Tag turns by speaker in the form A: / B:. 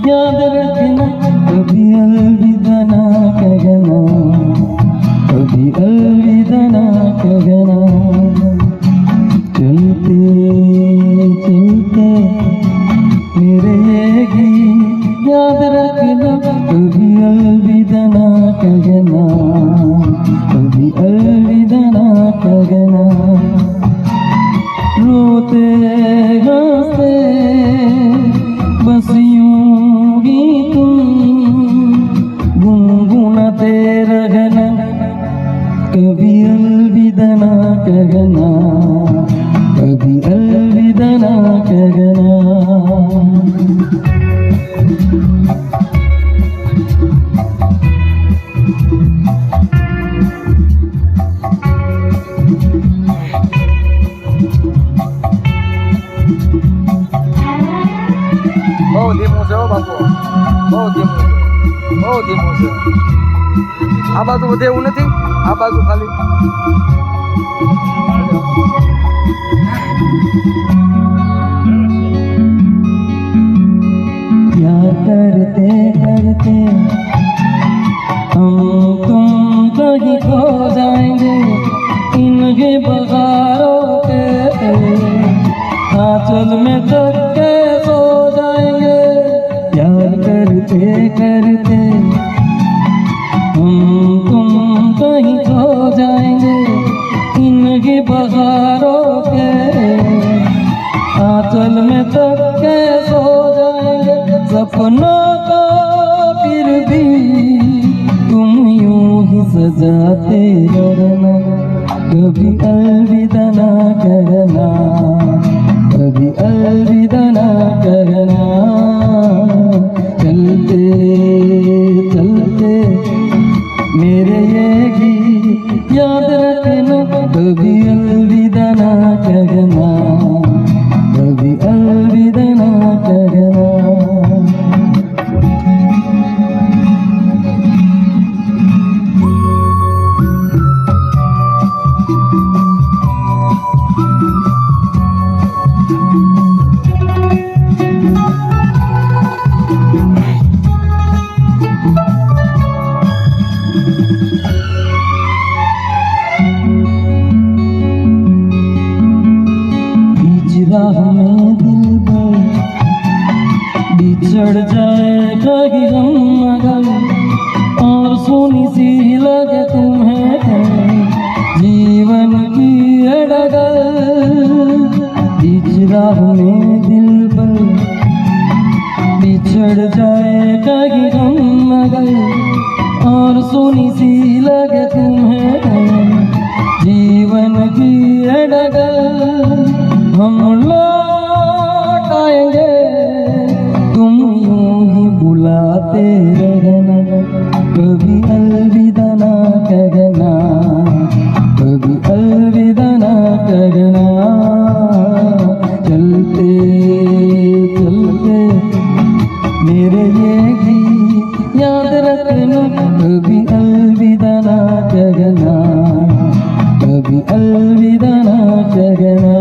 A: याद रखना कभी अलविदा ना कहना, कभी अलविदा ना कहना। चलते चलते मेरे ये गीत याद रखना कभी अलविदा ना कहना, कभी अलविदा ना कहना। रोते हंसते बस यूं ही तुम गुनगुनाते रहना, कभी अलविदा ना कहना, कभी अलविदा ना कहना।
B: બહુ ધીમું છે હો બાપુ, બહુ ધીમું છે, બહુ ધીમું છે. આ બાજુ વધે એવું નથી, આ બાજુ ખાલી
A: प्यार करते करते हम तुम कहीं खो जाएंगे, इनके बहारों के आंचल में तक के सो जाएंगे। प्यार करते करते हम तुम कहीं खो जाएंगे, इनके बहारों के आंचल में तक के सो जाएंगे। सपनों को फिर भी तुम यूं ही सजाते रहना, कभी अलविदा ना कहना, कभी अलविदा ना कहना। चलते चलते मेरे ये गीत याद रखना कभी अलविदा ना कहना, कभी अलविदा ना कहना। हमें दिल पर बिछड़ जाए कहीं हम मगर, और सुनी सी लगे तुम्हें जीवन की अड़गल। बिछड़ा हमें दिल पर बिछड़ जाए कहीं हम मगर, और सुनी सी लगे तुम्हें जीवन की अड़गल। हम लौट आएंगे तुम यूं ही बुलाते रहना, कभी अलविदा ना कहना, कभी अलविदा ना कहना। चलते चलते मेरे ये गीत याद रखना कभी अलविदा ना कहना, कभी अलविदा ना कहना।